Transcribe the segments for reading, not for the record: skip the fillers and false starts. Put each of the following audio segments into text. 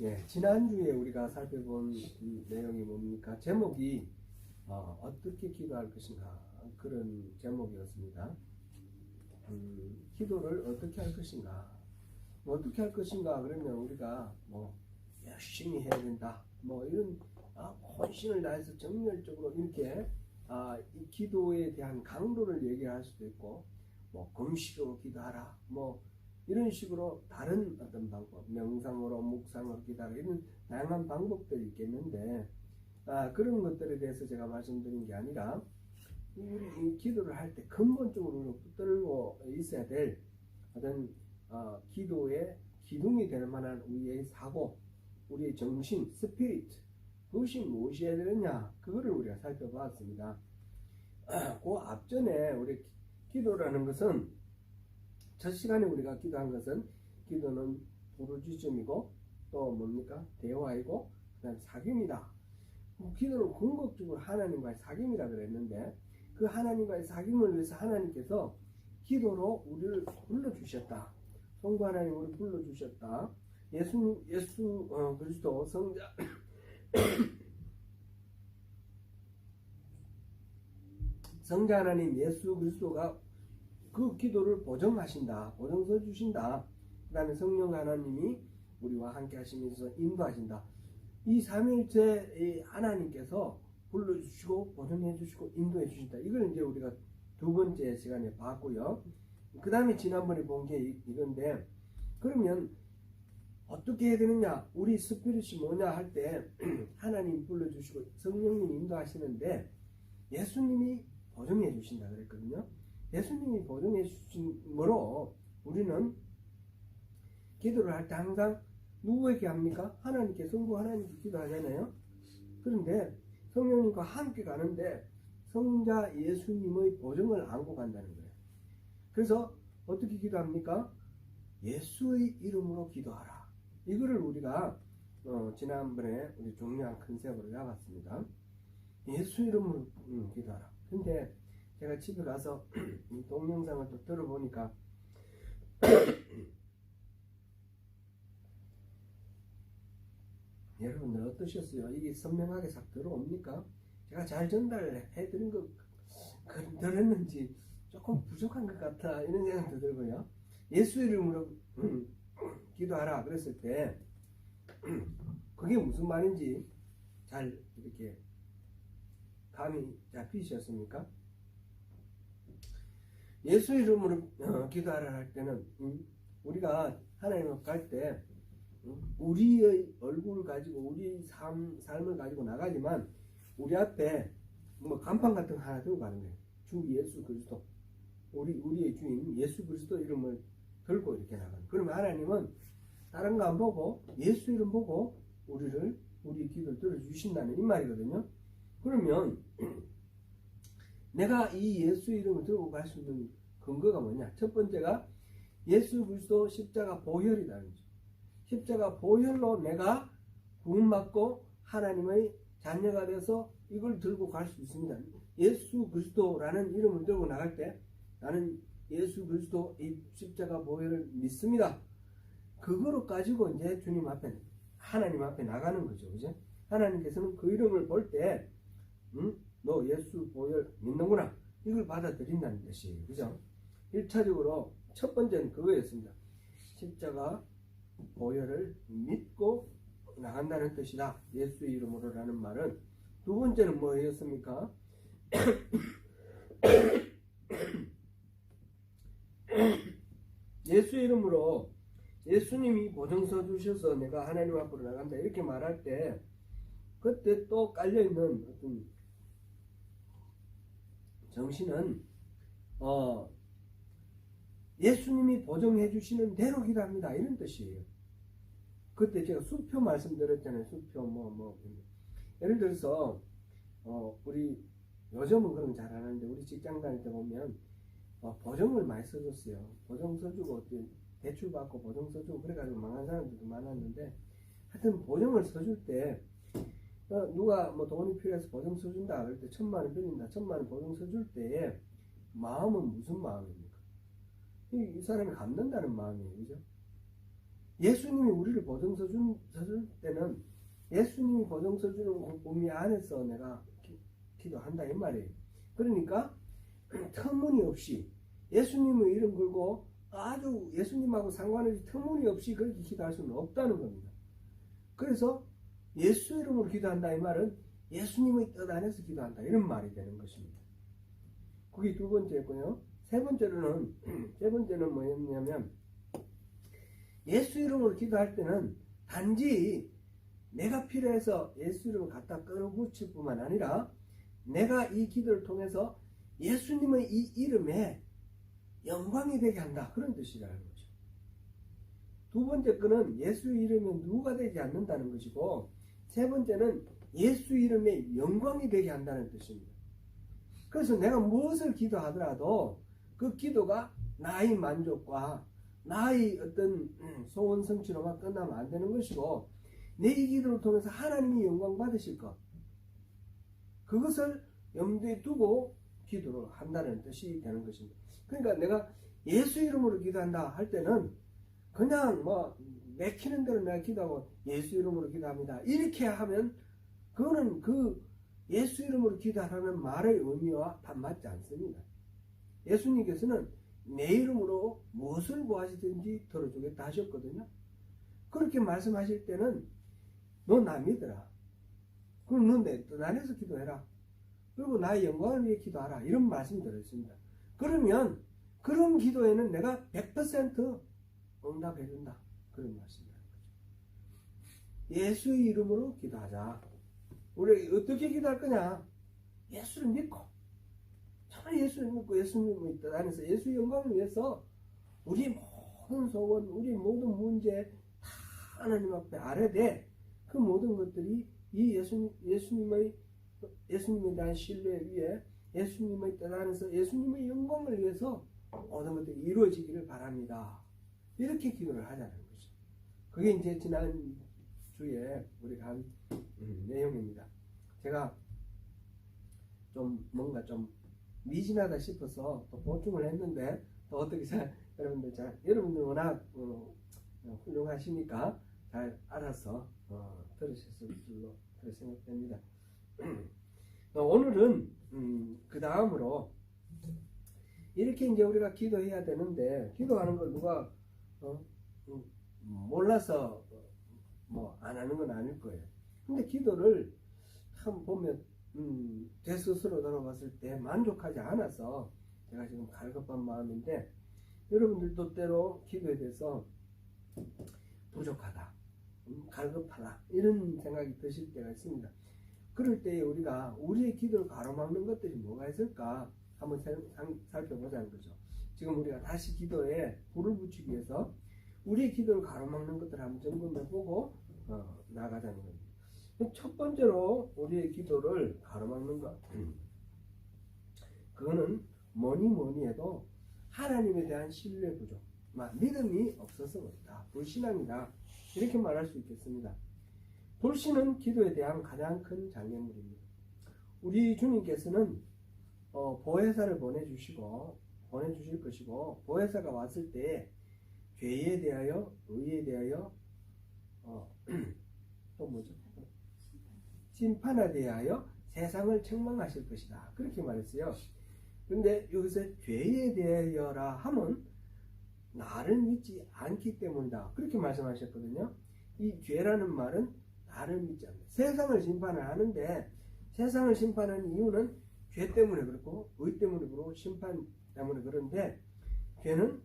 예, 지난주에 우리가 살펴본 내용이 뭡니까? 제목이 어떻게 기도할 것인가 그런 제목이었습니다. 기도를 어떻게 할 것인가? 어떻게 할 것인가 그러면 우리가 뭐 열심히 해야 된다. 뭐 이런 헌신을 다해서 정열적으로 이렇게 이 기도에 대한 강도를 얘기할 수도 있고 뭐 금식으로 기도하라. 뭐 이런 식으로 다른 어떤 방법, 명상으로, 묵상으로 기도하라 이런 다양한 방법들이 있겠는데 그런 것들에 대해서 제가 말씀드린 게 아니라 우리 이 기도를 할 때 근본적으로 붙들고 있어야 될 어떤 기도의 기둥이 될 만한 우리의 사고, 우리의 정신, 스피릿 그것이 무엇이어야 되느냐 그거를 우리가 살펴봤습니다. 그 앞전에 우리 기도라는 것은 첫 시간에 우리가 기도한 것은 기도는 부르짖음이고 또 뭡니까? 대화이고 그다음 사귐이다. 기도는 궁극적으로 하나님과의 사귐이라 그랬는데 그 하나님과의 사귐을 위해서 하나님께서 기도로 우리를 불러주셨다. 성부 하나님 우리를 불러주셨다. 예수 그리스도 성자 하나님 예수 그리스도가 그 기도를 보정하신다. 보정서 주신다. 그 다음에 성령 하나님이 우리와 함께 하시면서 인도하신다. 이 삼위일체 하나님께서 불러주시고 보정해 주시고 인도해 주신다. 이걸 이제 우리가 두 번째 시간에 봤고요. 그 다음에 지난번에 본 게 이건데 그러면 어떻게 해야 되느냐? 우리 스피릿이 뭐냐 할 때 하나님 불러주시고 성령님이 인도하시는데 예수님이 보정해 주신다 그랬거든요. 예수님이 보정해 주심으로 우리는 기도를 할 때 항상 누구에게 합니까? 하나님께, 성부 하나님께 기도하잖아요. 그런데 성령님과 함께 가는데 성자 예수님의 보정을 안고 간다는 거예요. 그래서 어떻게 기도합니까? 예수의 이름으로 기도하라. 이거를 우리가 지난번에 우리 중요한 컨셉으로 잡았습니다. 예수 이름으로 기도하라. 근데 제가 집에 가서 이 동영상을 또 들어보니까 여러분들 어떠셨어요? 이게 선명하게 싹 들어옵니까? 제가 잘 전달해드린 것 들었는지 조금 부족한 것 같아 이런 생각도 들고요. 예수 이름으로 기도하라 그랬을 때 그게 무슨 말인지 잘 이렇게 감이 잡히셨습니까? 예수 이름으로 기도하라 할 때는 우리가 하나님 앞에 갈 때 우리의 얼굴을 가지고 우리의 삶을 가지고 나가지만 우리 앞에 뭐 간판 같은 거 하나 들고 가는 거예요. 주 예수 그리스도 우리의 주인 예수 그리스도 이름을 들고 이렇게 나가는. 그러면 하나님은 다른 거 안 보고 예수 이름 보고 우리 기도를 들어주신다는 이 말이거든요. 그러면 내가 이 예수 이름을 들고 갈 수 있는 근거가 뭐냐? 첫 번째가 예수 그리스도 십자가 보혈이라는 거죠. 십자가 보혈로 내가 구원받고 하나님의 자녀가 돼서 이걸 들고 갈 수 있습니다. 예수 그리스도라는 이름을 들고 나갈 때 나는 예수 그리스도 이 십자가 보혈을 믿습니다. 그거로 가지고 이제 주님 앞에 하나님 앞에 나가는 거죠. 그죠? 하나님께서는 그 이름을 볼 때 너 예수 보혈 믿는구나. 이걸 받아들인다는 뜻이에요. 그죠? 1차적으로 첫 번째는 그거였습니다. 십자가 보혈을 믿고 나간다는 뜻이다. 예수 이름으로라는 말은. 두 번째는 뭐였습니까? 예수 이름으로 예수님이 보증서 주셔서 내가 하나님 앞으로 나간다 이렇게 말할 때 그때 또 깔려있는 어떤 정신은 예수님이 보증해 주시는 대로 기도합니다 이런 뜻이에요. 그때 제가 수표 말씀드렸잖아요. 수표 예를 들어서 우리 요즘은 그런 거 잘 안 하는데 우리 직장 다닐 때 보면 보증을 많이 써줬어요. 보증 써주고 대출 받고 보증 써주고 그래가지고 망한 사람들도 많았는데 하여튼 보증을 써줄 때 누가 뭐 돈이 필요해서 보증 써준다 그럴 때 1,000,000원 빌린다 1,000,000원 보증 써줄 때 마음은 무슨 마음입니까? 이 사람이 갚는다는 마음이에요. 그죠? 예수님이 우리를 보증서 줄 때는 예수님이 보증서 주는 그 의미 안에서 내가 기도한다 이 말이에요. 그러니까 터무니없이 예수님의 이름 걸고 아주 예수님하고 상관없이 터무니없이 그렇게 기도할 수는 없다는 겁니다. 그래서 예수 이름으로 기도한다 이 말은 예수님의 뜻 안에서 기도한다 이런 말이 되는 것입니다. 그게 두 번째고요. 세 번째는 뭐였냐면 예수 이름으로 기도할 때는 단지 내가 필요해서 예수 이름을 갖다 끌어붙일 뿐만 아니라 내가 이 기도를 통해서 예수님의 이 이름에 영광이 되게 한다 그런 뜻이라는 거죠. 두 번째 거는 예수 이름에 누가 되지 않는다는 것이고 세 번째는 예수 이름에 영광이 되게 한다는 뜻입니다. 그래서 내가 무엇을 기도하더라도 그 기도가 나의 만족과 나의 어떤 소원 성취로만 끝나면 안 되는 것이고 내 이 기도를 통해서 하나님이 영광 받으실 것 그것을 염두에 두고 기도를 한다는 뜻이 되는 것입니다. 그러니까 내가 예수 이름으로 기도한다 할 때는 그냥 뭐 맥히는 대로 내가 기도하고 예수 이름으로 기도합니다 이렇게 하면 그거는 그 예수 이름으로 기도하라는 말의 의미와 반맞지 않습니다. 예수님께서는 내 이름으로 무엇을 구하시든지 들어주겠다 하셨거든요. 그렇게 말씀하실 때는 너 나 믿어라. 그럼 너 내 뜻 안에서 기도해라. 그리고 나의 영광을 위해 기도하라. 이런 말씀이 들어있습니다. 그러면 그런 기도에는 내가 100% 응답해준다. 그런 말씀이라는 거죠. 예수의 이름으로 기도하자. 우리 어떻게 기도할 거냐? 예수를 믿고 정말 예수를 믿고 예수님의 뜻 안에서 예수의 영광을 위해서 우리 모든 소원, 우리 모든 문제 다 하나님 앞에 아뢰되 그 모든 것들이 이 예수님에 대한 신뢰 위에 예수님의 뜻 안에서 예수님의 영광을 위해서 모든 것들이 이루어지기를 바랍니다. 이렇게 기도를 하자는 거죠. 그게 이제 지난 주에 우리가 한 내용입니다. 제가 좀 뭔가 좀 미진하다 싶어서 또 보충을 했는데 또 어떻게 여러분들 워낙 훌륭하시니까 잘 알아서 들으셨을 줄로 그렇게 생각됩니다. 오늘은 그 다음으로 이렇게 이제 우리가 기도해야 되는데 기도하는 걸 누가 몰라서 뭐 안 하는 건 아닐 거예요. 근데 기도를 참 보면 제 스스로 돌아봤을 때 만족하지 않아서 제가 지금 갈급한 마음인데 여러분들도 때로 기도에 대해서 부족하다, 갈급하다 이런 생각이 드실 때가 있습니다. 그럴 때 우리가 우리의 기도를 가로막는 것들이 뭐가 있을까 한번 살펴보자는 거죠. 지금 우리가 다시 기도에 불을 붙이기 위해서 우리의 기도를 가로막는 것들을 한번 점검해보고 나가자는 겁니다. 첫 번째로 우리의 기도를 가로막는 것 그거는 뭐니 해도 하나님에 대한 신뢰 부족, 믿음이 없어서 그렇다, 불신앙이다 이렇게 말할 수 있겠습니다. 불신은 기도에 대한 가장 큰 장애물입니다. 우리 주님께서는 보혜사를 보내주실 것이고 보혜사가 왔을 때 죄에 대하여 의에 대하여 또 뭐죠? 심판에 대하여 세상을 책망하실 것이다 그렇게 말했어요. 그런데 여기서 죄에 대하여라 하면 나를 믿지 않기 때문이다 그렇게 말씀하셨거든요. 이 죄라는 말은 나를 믿지 않는다. 세상을 심판을 하는데 세상을 심판하는 이유는 죄 때문에 그렇고 의 때문에 그렇고 심판 때문에 그런데 죄는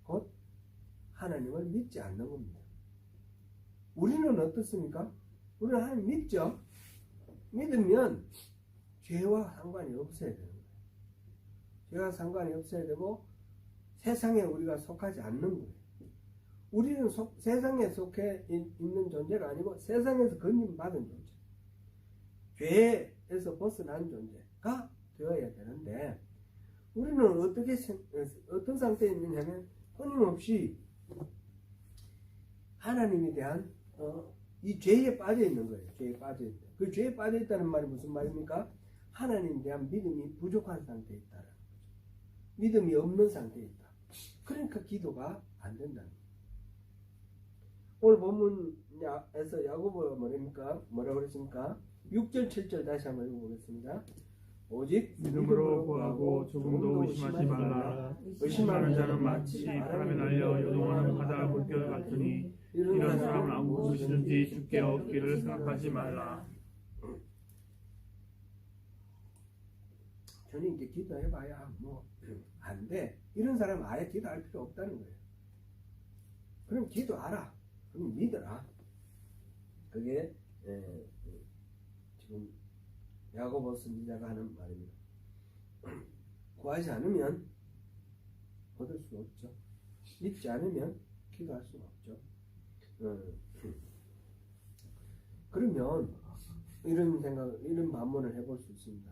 곧 하나님을 믿지 않는 겁니다. 우리는 어떻습니까? 우리는 하나님 믿죠? 믿으면 죄와 상관이 없어야 되는 거예요. 죄와 상관이 없어야 되고 세상에 우리가 속하지 않는 거예요. 우리는 세상에 속해 있는 존재가 아니고 세상에서 건진받은 존재, 죄에서 벗어난 존재가 되어야 되는데 우리는 어떤 상태에 있느냐면 끊임없이 하나님에 대한 이 죄에 빠져 있는 거예요. 죄에 빠져 있다. 그 죄에 빠져 있다는 말이 무슨 말입니까? 하나님에 대한 믿음이 부족한 상태에 있다는 거죠. 믿음이 없는 상태에 있다. 그러니까 기도가 안 된다는 거예요. 오늘 본문에서 야고보가 뭐라 그랬습니까? 6절 7절 다시 한번 읽어보겠습니다. 오직 믿음으로 구하고 조금도 의심하지 말라. 의심하는 자는 마치 바람에 날려 요동하는 바다 물결 같으니 이런 사람은 아무것이든지 주께 얻기를 생각하지 말라. 저는 이제 기도해봐야 뭐 안 돼. 이런 사람은 아예 기도할 필요 없다는 거예요. 그럼 기도하라. 그럼 믿어라. 그게 지금 야고보 선지자가 하는 말입니다. 구하지 않으면 얻을 수 없죠. 믿지 않으면 기도할 수 없죠. 그러면 이런 반문을 해볼 수 있습니다.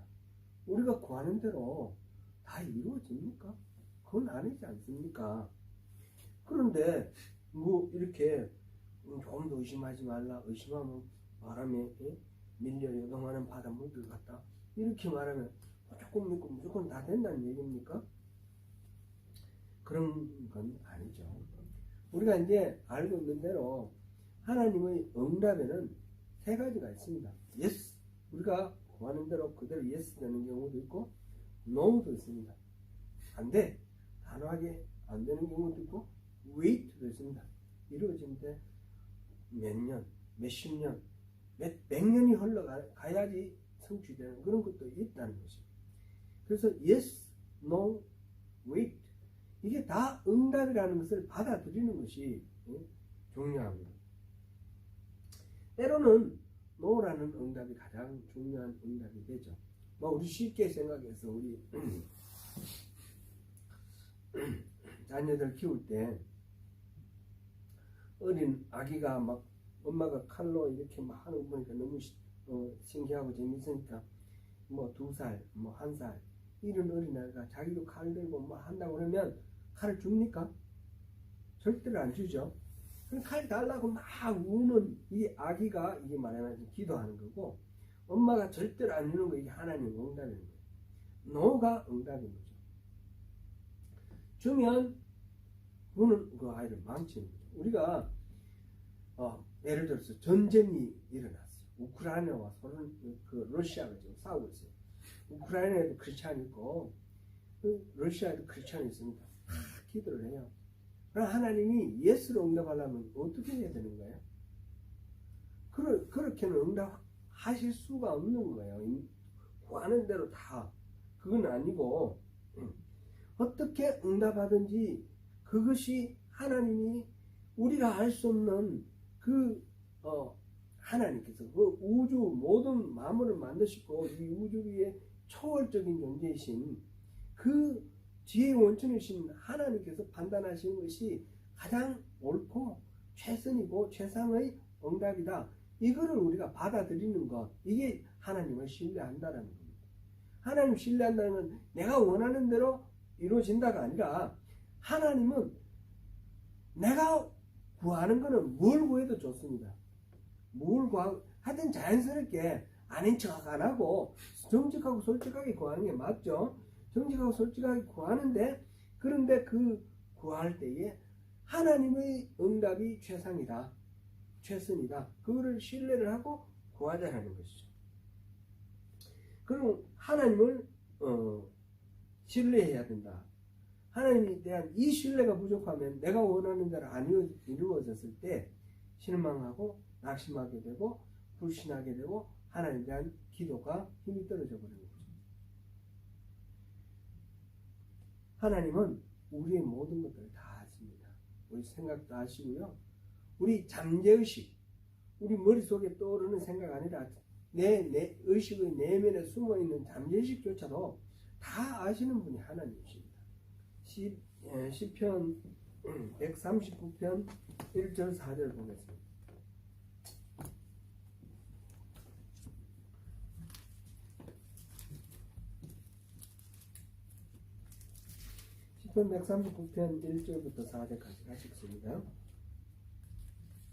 우리가 구하는 대로 다 이루어집니까? 그건 아니지 않습니까? 그런데 뭐 이렇게 조금 더 의심하지 말라. 의심하면 바람에 밀려 요동하는 바다 물들 같다. 이렇게 말하면 조금 믿고 무조건 다 된다는 얘기입니까? 그런 건 아니죠. 우리가 이제 알고 있는 대로 하나님의 응답에는 세 가지가 있습니다. yes, 우리가 구하는 대로 그대로 yes 되는 경우도 있고 no도 있습니다. 안 돼, 단호하게 안 되는 경우도 있고 wait도 있습니다. 이루어지는데 몇 년, 몇십 년, 백 년이 흘러가야지 성취되는 그런 것도 있다는 것입니다. 그래서 yes, no, wait, 이게 다 응답이라는 것을 받아들이는 것이 중요합니다. 때로는 no라는 응답이 가장 중요한 응답이 되죠. 뭐 우리 쉽게 생각해서 우리 자녀들 키울 때 어린 아기가 막 엄마가 칼로 이렇게 막 하는 거 보니까 너무 신기하고 재밌으니까 뭐 2살, 뭐 1살 이런 어린아이가 자기도 칼 들고 뭐 한다고 그러면 칼을 줍니까? 절대로 안 주죠. 칼 달라고 막 우는 이 아기가 이게 말하면 기도하는 거고, 엄마가 절대로 안 주는 거 이게 하나님의 응답인 거예요. 노가 응답인 거죠. 주면 그는 그 아이를 망치는 거죠. 우리가 예를 들어서 전쟁이 일어났어요. 우크라이나와 러시아가 지금 싸우고 있어요. 우크라이나에도 크리스찬이 있고 러시아에도 크리스찬이 있습니다. 다 기도를 해요. 그럼 하나님이 예수로 응답하려면 어떻게 해야 되는 거예요? 그렇게는 응답하실 수가 없는 거예요. 구하는 대로 다 그건 아니고 어떻게 응답하든지 그것이 하나님이 우리가 알 수 없는 하나님께서 그 우주 모든 만물을 만드시고 이 우주 위에 초월적인 존재이신 그 지혜의 원천이신 하나님께서 판단하시는 것이 가장 옳고 최선이고 최상의 응답이다. 이거를 우리가 받아들이는 것, 이게 하나님을 신뢰한다는 겁니다. 하나님 신뢰한다는 건 내가 원하는 대로 이루어진다가 아니라 하나님은 내가 구하는 거는 뭘 구해도 좋습니다. 뭘 구하고 하여튼 자연스럽게 아닌 척 안 하고 정직하고 솔직하게 구하는 게 맞죠. 정직하고 솔직하게 구하는데, 그런데 그 구할 때에 하나님의 응답이 최상이다, 최선이다, 그거를 신뢰를 하고 구하자라는 것이죠. 그럼 하나님을 신뢰해야 된다. 하나님에 대한 이 신뢰가 부족하면 내가 원하는 대로 안 이루어졌을 때 실망하고 낙심하게 되고 불신하게 되고 하나님에 대한 기도가 힘이 떨어져 버리는 거죠. 하나님은 우리의 모든 것들을 다 아십니다. 우리 생각도 아시고요. 우리 잠재의식, 우리 머릿속에 떠오르는 생각 아니라 내 의식의 내면에 숨어있는 잠재의식조차도 다 아시는 분이 하나님이십니다. 시편 139편 1절 4절 보겠습니다. 시편 139편 1절부터 4절까지 하시겠습니다.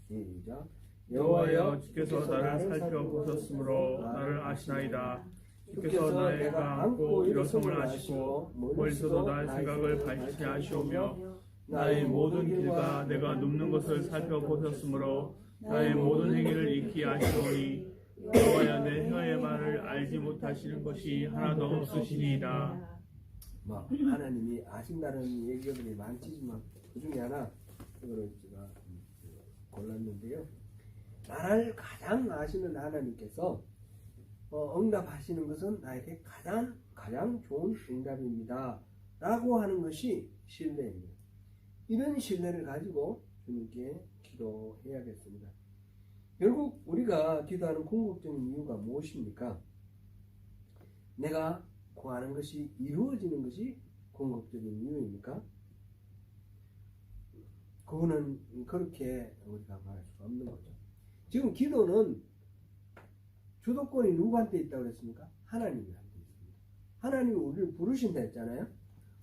시작. 여호와여, 주께서 나를 살펴보셨으므로 나를 아시나이다. 주께서 나의 가 안고 일어섬을 아시고 멀리서도 나의 생각을 밝히게 하시오며 나의 모든 길과 내가 눕는 것을 살펴보셨으므로 나의 모든 행위를 익히 아시오니 여호와여 내 혀의 말을 알지 못하시는 것이 하나도 없으시니이다. 뭐 하나님이 아신다는 얘기들이 많지만 그 중에 하나 그거를 제가 골랐는데요. 나를 가장 아시는 하나님께서 응답하시는 것은 나에게 가장 좋은 응답입니다 라고 하는 것이 신뢰입니다. 이런 신뢰를 가지고 주님께 기도해야겠습니다. 결국 우리가 기도하는 궁극적인 이유가 무엇입니까? 내가 구하는 것이 이루어지는 것이 궁극적인 이유입니까? 그거는 그렇게 우리가 말할 수가 없는 거죠. 지금 기도는 주도권이 누구한테 있다고 그랬습니까? 하나님한테 있습니다. 하나님이 우리를 부르신다 했잖아요.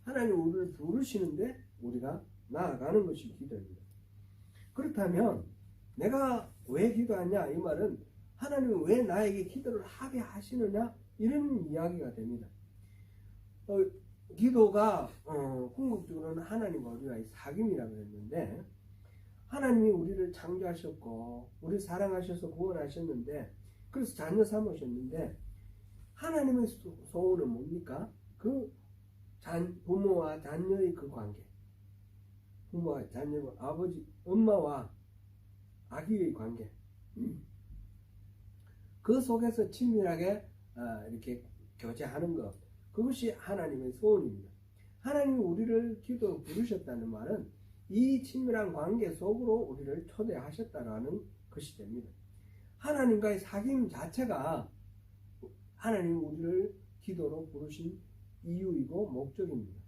하나님이 우리를 부르시는데 우리가 나아가는 것이 기도입니다. 그렇다면 내가 왜 기도하냐 이 말은 하나님은 왜 나에게 기도를 하게 하시느냐 이런 이야기가 됩니다. 기도가 궁극적으로는 하나님과 우리와의 사귐이라고 했는데 하나님이 우리를 창조하셨고 우리 사랑하셔서 구원하셨는데 그래서 자녀 삼으셨는데 하나님의 소원은 뭡니까? 그 부모와 자녀의 그 관계, 부모와 자녀, 아버지, 엄마와 아기의 관계, 그 속에서 친밀하게 이렇게 교제하는 것, 그것이 하나님의 소원입니다. 하나님이 우리를 기도로 부르셨다는 말은 이 친밀한 관계 속으로 우리를 초대하셨다라는 것이 됩니다. 하나님과의 사귐 자체가 하나님이 우리를 기도로 부르신 이유이고 목적입니다.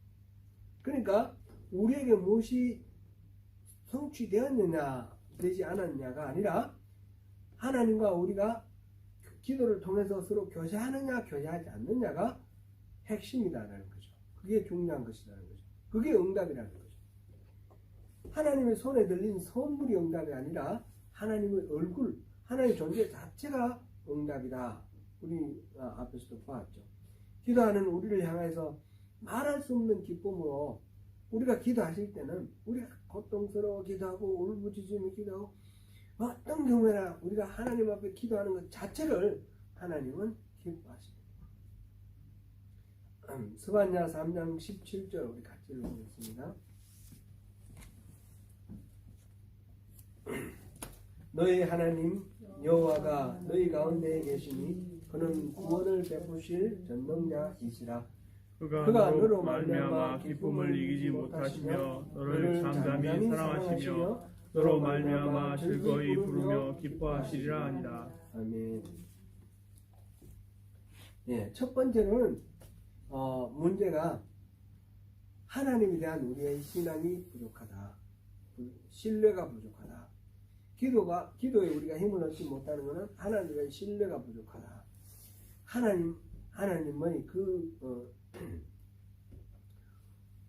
그러니까 우리에게 무엇이 성취되었느냐 되지 않았느냐가 아니라 하나님과 우리가 기도를 통해서 서로 교제하느냐 교제하지 않느냐가 핵심이다라는 거죠. 그게 중요한 것이라는 거죠. 그게 응답이라는 거죠. 하나님의 손에 들린 선물이 응답이 아니라 하나님의 얼굴, 하나님의 존재 자체가 응답이다. 우리 앞에서도 보았죠. 기도하는 우리를 향해서 말할 수 없는 기쁨으로 우리가 기도하실 때는 우리가 고통스러워 기도하고 울부짖으며 기도하고 어떤 경우에나 우리가 하나님 앞에 기도하는 것 자체를 하나님은 기뻐하십니다. 스바냐 3장 17절 우리 같이 읽겠습니다. 너희 하나님 여호와가 너희 가운데에 계시니 그는 구원을 베푸실 전능자이시라. 그가 너로 말미암아 기쁨을 이기지 못하시며 너를 잠잠히 사랑하시며 너로 말미암아 즐거이 부르며 기뻐하시리라 하니라. 아멘. 예, 첫 번째로는 문제가 하나님에 대한 우리의 신앙이 부족하다. 신뢰가 부족하다. 기도에 우리가 힘을 얻지 못하는 것은 하나님의 신뢰가 부족하다. 하나님의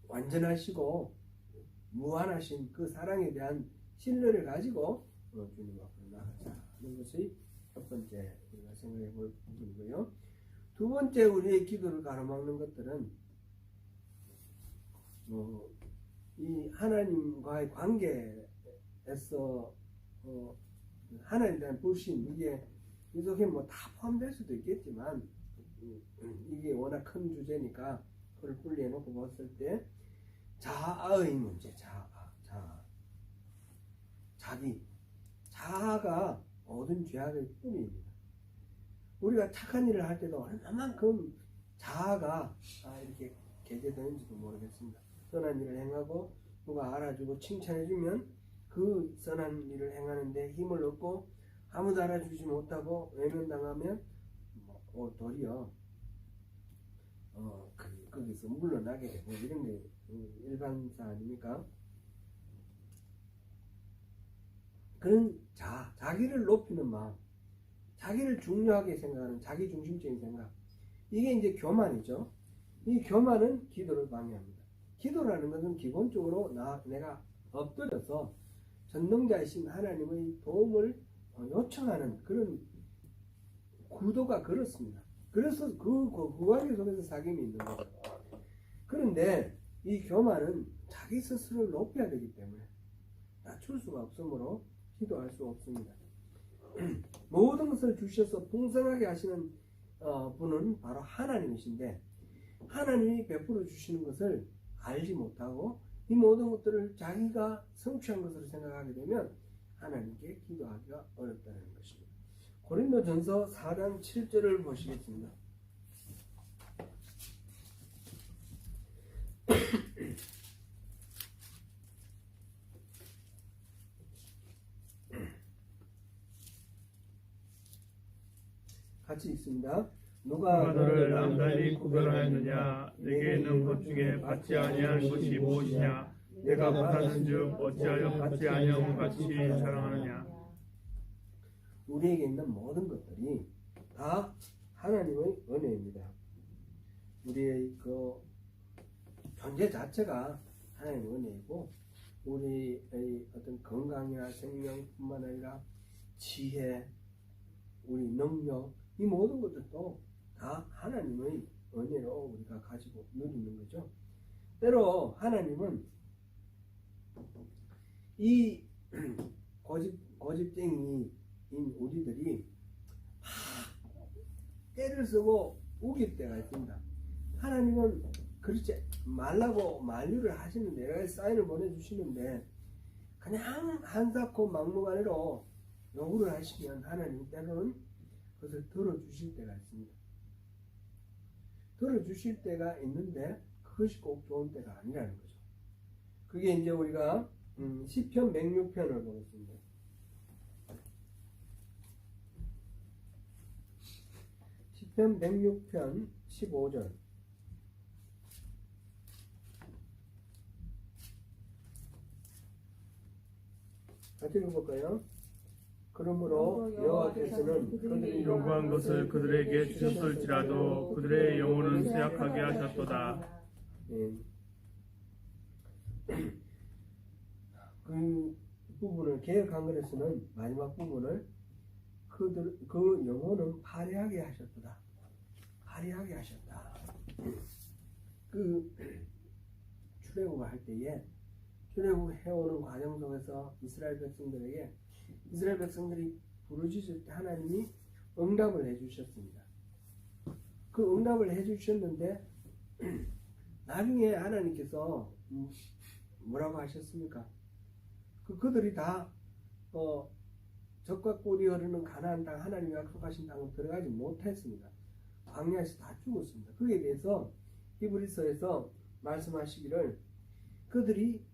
완전하시고 무한하신 그 사랑에 대한 신뢰를 가지고 주님 앞으로 나가자는 것이 첫 번째 우리가 생각해 볼 부분이고요. 두 번째 우리의 기도를 가로막는 것들은 이 하나님과의 관계에서 하나님에 대한 불신, 이게 속에 다 포함될 수도 있겠지만 이게 워낙 큰 주제니까 그걸 분리해놓고 봤을 때 자아의 문제, 자아가 모든 죄악의 뿌리입니다. 우리가 착한 일을 할 때도 얼마만큼 자아가 이렇게 개재되는지도 모르겠습니다. 선한 일을 행하고 누가 알아주고 칭찬해주면 그 선한 일을 행하는데 힘을 얻고 아무도 알아주지 못하고 외면당하면 도리어 거기서 물러나게 되고 이런 게 일반사 아닙니까? 그런 자기를 높이는 마음, 자기를 중요하게 생각하는 자기 중심적인 생각, 이게 이제 교만이죠. 이 교만은 기도를 방해합니다. 기도라는 것은 기본적으로 내가 엎드려서 전능자이신 하나님의 도움을 요청하는 그런 구도가 그렇습니다. 그래서 그 관계 속에서 사귐이 있는 거죠. 그런데 이 교만은 자기 스스로를 높여야 되기 때문에 낮출 수가 없으므로 기도할 수 없습니다. 모든 것을 주셔서 풍성하게 하시는 분은 바로 하나님이신데 하나님이 베풀어 주시는 것을 알지 못하고 이 모든 것들을 자기가 성취한 것으로 생각하게 되면 하나님께 기도하기가 어렵다는 것입니다. 고린도전서 4장 7절을 보시겠습니다. 같이 있습니다. 누가 너를 남달리 구별하였느냐? 내게 있는 것 중에 받지 아니한 것이 무엇이냐? 내가 받았은즉 어찌하여 받지 아니한 것 같이 자랑하느냐? 우리에게 있는 모든 것들이 다 하나님의 은혜입니다. 우리의 그 존재 자체가 하나님의 은혜이고 우리의 어떤 건강이나 생명뿐만 아니라 지혜, 우리 능력 이 모든 것들도 다 하나님의 은혜로 우리가 가지고 누리는 거죠. 때로 하나님은 이 고집쟁이인 우리들이 때를 쓰고 우길 때가 있습니다. 하나님은 그렇지 말라고 만류를 하시는데 여러 가지 사인을 보내주시는데 그냥 한사코 막무가내로 요구를 하시면 하나님 때로는 그것을 들어주실 때가 있습니다. 들어주실 때가 있는데 그것이 꼭 좋은 때가 아니라는 거죠. 그게 이제 우리가 시편 106편을 보겠습니다. 시편 106편 15절 같이 읽어볼까요? 그러므로 여호와께서는 그들이 요구한 것을 그들에게 주셨을지라도 그들의 영혼은 쇠약하게 하셨도다. 그 부분을 개혁 한글에서는 마지막 부분을 그 영혼은 파리하게 하셨도다. 파리하게 하셨다. 그 출애굽을 할 때에 출애굽 해오는 과정 속에서 이스라엘 백성들이 부르짖을 때 하나님이 응답을 해주셨습니다. 그 응답을 해주셨는데 나중에 하나님께서 뭐라고 하셨습니까? 그들이 다 젖과 꿀이 흐르는 가나안 땅 하나님이 약속하신 땅을 들어가지 못했습니다. 광야에서 다 죽었습니다. 그에 대해서 히브리서에서 말씀하시기를 그들이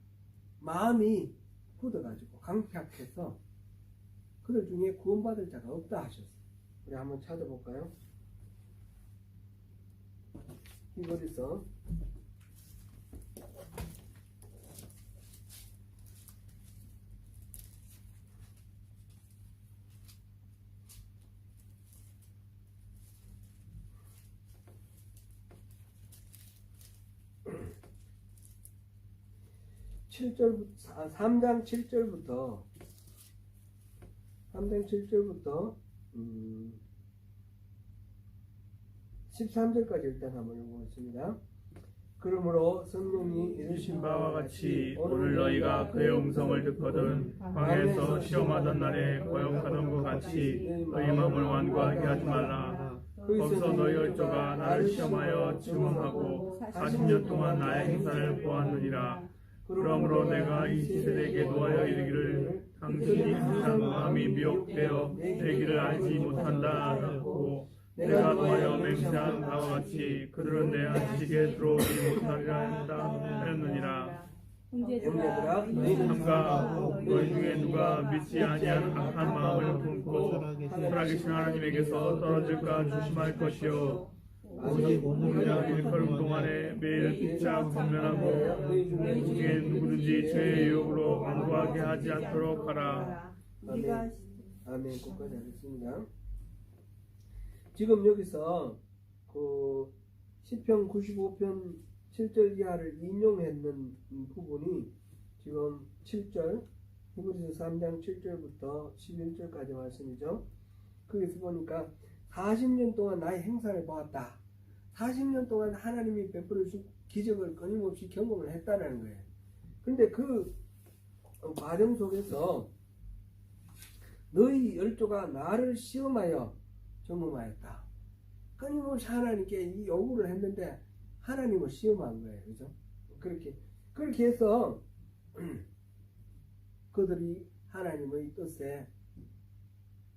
마음이 굳어가지고 강팍해서 그들 중에 구원받을 자가 없다 하셨어요. 우리 한번 찾아볼까요? 히브리서 3장 7절부터 13절까지 일단 한번 읽어보겠습니다. 그러므로 성령이 이르신 바와 같이 오늘 너희가 그의 음성을 듣거든 광야에서 시험하던 날에 거역하던 것 같이 너희 마음을 완고하게 하지 말라. 거기서 너희 얼조가 나를 시험하여 증언하고 40년 동안 나의 행사를 보았느니라. 그러므로 내가 이 세대에게 노하여 이르기를 당신이 항상 마음이 미혹되어 내 길을 알지 못한다 하고 내가 노하여 맹세한 바와 같이 그들은 내 안식에 들어오지 못하리라 하였느니라. 형제들아 삼가 너희 중에 누가 믿지 아니한 악한 마음을 품고 살아계신 하나님에게서 떨어질까 조심할 것이요 오직 오늘이나 일걸음 동안에 매일 피차 권면하고 너희 중에 누구든지 죄의 유혹으로 완고하게 하지 않도록 하라. 아멘. 아멘. 끝까지 하겠습니다. 지금 여기서 그 시편 95편 7절 이하를 인용했는 부분이 지금 7절 히브리서 3장 7절부터 11절까지 말씀이죠. 거기서 보니까 40년 동안 나의 행사를 보았다. 40년 동안 하나님이 베풀어 준 기적을 끊임없이 경험을 했다는 거예요. 근데 그 과정 속에서 너희 열조가 나를 시험하여 정음하였다. 끊임없이 하나님께 이 요구를 했는데 하나님을 시험한 거예요. 그죠? 그렇게 해서 그들이 하나님의 뜻에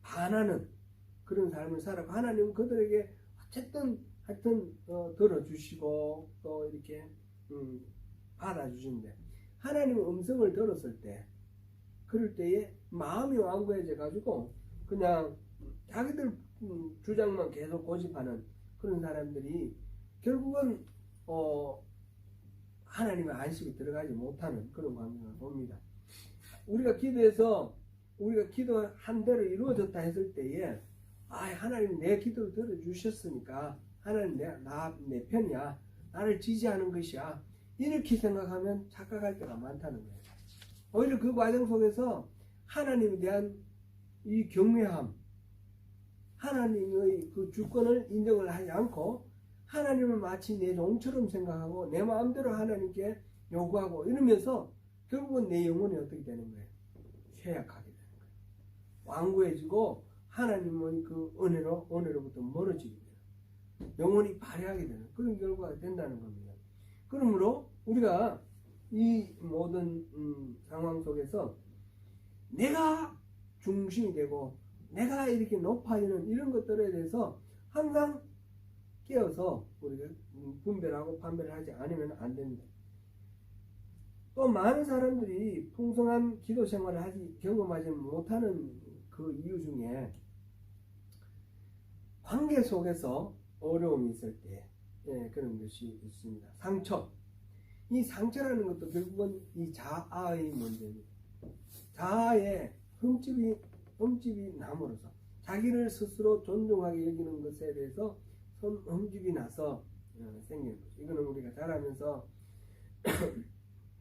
반하는 그런 삶을 살았고, 하나님은 그들에게 하여튼 들어주시고 또 이렇게 받아주시는데, 하나님의 음성을 들었을 때, 그럴 때에 마음이 완고해져 가지고 그냥 자기들 주장만 계속 고집하는 그런 사람들이 결국은 하나님의 안식에 들어가지 못하는 그런 광경을 봅니다. 우리가 기도해서 우리가 기도한 대로 이루어졌다 했을 때에 하나님 내 기도를 들어주셨으니까 하나님 내 편이야, 나를 지지하는 것이야, 이렇게 생각하면 착각할 때가 많다는 거예요. 오히려 그 과정 속에서 하나님에 대한 이 경외함, 하나님의 그 주권을 인정을 하지 않고 하나님을 마치 내 종처럼 생각하고 내 마음대로 하나님께 요구하고 이러면서 결국은 내 영혼이 어떻게 되는 거예요? 쇠약하게 되는 거예요. 완고해지고 하나님의 그 은혜로부터 멀어지게 돼요. 영혼이 발해하게 되는 그런 결과가 된다는 겁니다. 그러므로 우리가 이 모든 상황 속에서 내가 중심이 되고 내가 이렇게 높아지는 이런 것들에 대해서 항상 깨어서 우리가 분별하고 판별을 하지 않으면 안 됩니다. 또 많은 사람들이 풍성한 기도 생활을 경험하지 못하는 그 이유 중에 관계 속에서 어려움이 있을 때 그런 것이 있습니다. 이 상처라는 것도 결국은 이 자아의 문제입니다. 자아의 흠집이 남으로써 자기를 스스로 존중하게 여기는 것에 대해서 흠집이 나서 생기는 거죠. 이거는 우리가 자라면서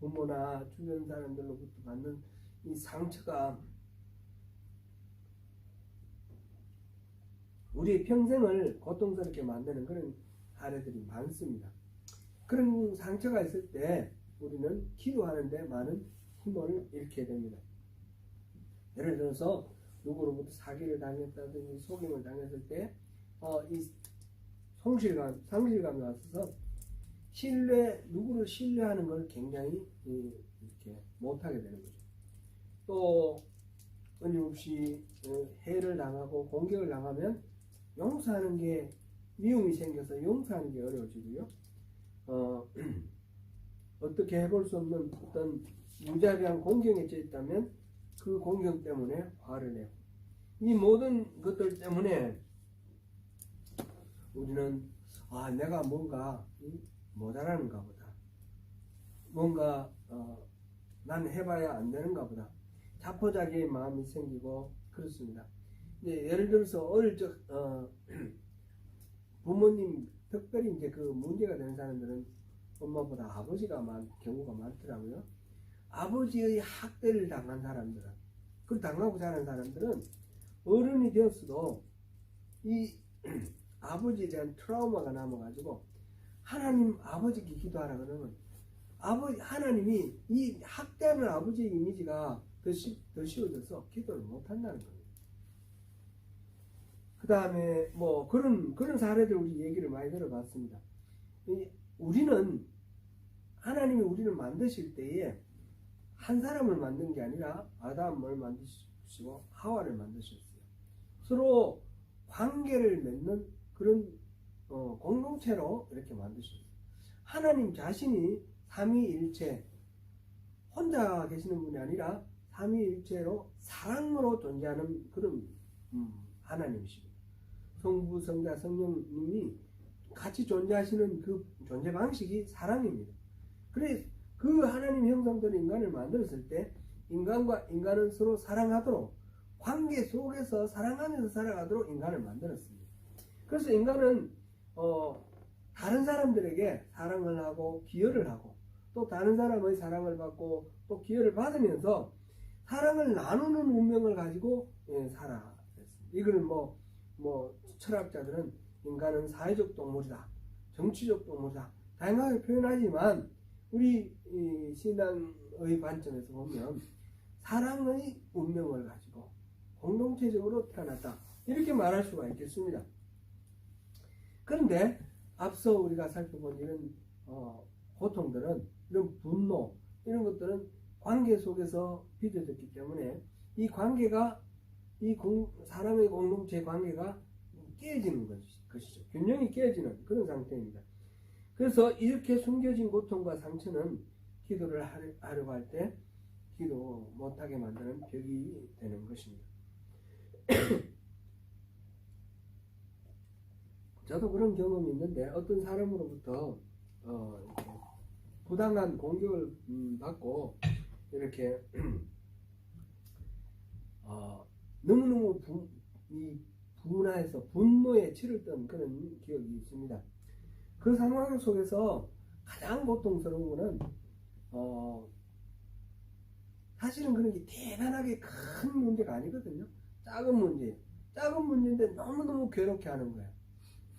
부모나 주변 사람들로부터 받는 이 상처가 우리의 평생을 고통스럽게 만드는 그런 사례들이 많습니다. 그런 상처가 있을 때 우리는 기도하는데 많은 힘을 잃게 됩니다. 예를 들어서 누구로부터 사기를 당했다든지 속임을 당했을 때 이 상실감이 왔어서 누구를 신뢰하는 걸 굉장히 이렇게 못하게 되는 거죠. 또 끊임없이 해를 당하고 공격을 당하면 용서하는 게 미움이 생겨서 용서하는 게 어려워지고요. 어떻게 해볼 수 없는 어떤 무자비한 공경에 찌있다면 그 공경 때문에 화를 내고, 이 모든 것들 때문에 우리는 내가 뭔가 모자라는가 보다, 뭔가 난 해봐야 안 되는가 보다, 자포자기의 마음이 생기고 그렇습니다. 예를 들어서 어릴 적 부모님, 특별히 이제 그 문제가 되는 사람들은 엄마보다 아버지가 경우가 많더라고요. 아버지의 학대를 당한 사람들은, 그 당하고 자란 사람들은 어른이 되었어도 이 아버지에 대한 트라우마가 남아가지고 하나님 아버지께 기도하라 그러면 하나님이 이 학대하는 아버지의 이미지가 더 씌워져서 기도를 못한다는 겁니다. 그 다음에 그런 사례들 우리 얘기를 많이 들어봤습니다. 하나님이 우리를 만드실 때에 한 사람을 만든 게 아니라 아담을 만드시고 하와를 만드셨어요. 서로 관계를 맺는 그런 공동체로 이렇게 만드셨어요. 하나님 자신이 삼위일체, 혼자 계시는 분이 아니라 삼위일체로 사랑으로 존재하는 그런 하나님이십니다. 성부, 성자, 성령님이 같이 존재하시는 그 존재 방식이 사랑입니다. 그래서 그 하나님 형상대로 인간을 만들었을 때 인간과 인간은 서로 사랑하도록, 관계 속에서 사랑하면서 살아가도록 인간을 만들었습니다. 그래서 인간은 다른 사람들에게 사랑을 하고 기여를 하고, 또 다른 사람의 사랑을 받고 또 기여를 받으면서 사랑을 나누는 운명을 가지고 살아냈습니다. 이거는 철학자들은 인간은 사회적 동물이다, 정치적 동물이다, 다양하게 표현하지만 우리 신앙 성경의 관점에서 보면 사랑의 운명을 가지고 공동체적으로 태어났다 이렇게 말할 수가 있겠습니다. 그런데 앞서 우리가 살펴본 이런 고통들은, 이런 분노, 이런 것들은 관계 속에서 빚어졌기 때문에 이 관계가, 사람의 공동체 관계가 깨지는 것이죠. 균형이 깨지는 그런 상태입니다. 그래서 이렇게 숨겨진 고통과 상처는 기도를 하려고 할 때 기도 못하게 만드는 벽이 되는 것입니다. 저도 그런 경험이 있는데, 어떤 사람으로부터 이렇게 부당한 공격을 받고 이렇게 너무너무 분해서 분노에 치를 떤 그런 기억이 있습니다. 그 상황 속에서 가장 고통스러운 거는 사실은 그런 게 대단하게 큰 문제가 아니거든요. 작은 문제인데 너무너무 괴롭게 하는 거예요.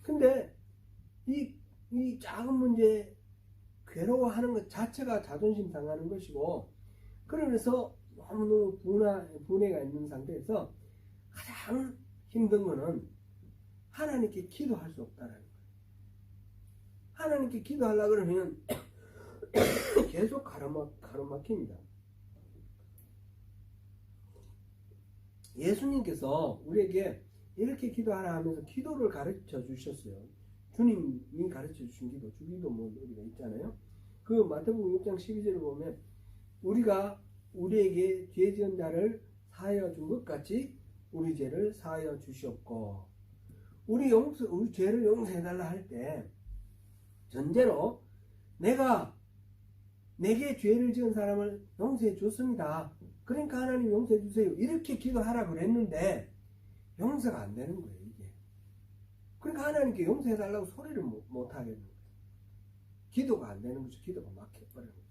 근데 이 작은 문제 괴로워하는 것 자체가 자존심 상하는 것이고, 그러면서 너무너무 분해가 있는 상태에서 가장 힘든 거는 하나님께 기도할 수 없다는 거예요. 하나님께 기도하려고 그러면 계속 가로막힙니다. 예수님께서 우리에게 이렇게 기도하라 하면서 기도를 가르쳐 주셨어요. 주님이 가르쳐 주신 기도, 주기도 뭐 우리가 있잖아요. 그 마태복음 6장 12절을 보면 우리가 우리에게 죄 지은 자를 사하여 준 것 같이 우리 죄를 사하여 주시옵고, 우리 죄를 용서해달라 할 때 전제로 내게 죄를 지은 사람을 용서해 줬습니다. 그러니까 하나님 용서해 주세요. 이렇게 기도하라 그랬는데 용서가 안 되는 거예요, 이게. 그러니까 하나님께 용서해 달라고 소리를 못 하겠는 거예요. 기도가 안 되는 거죠. 기도가 막혀버리는 거죠.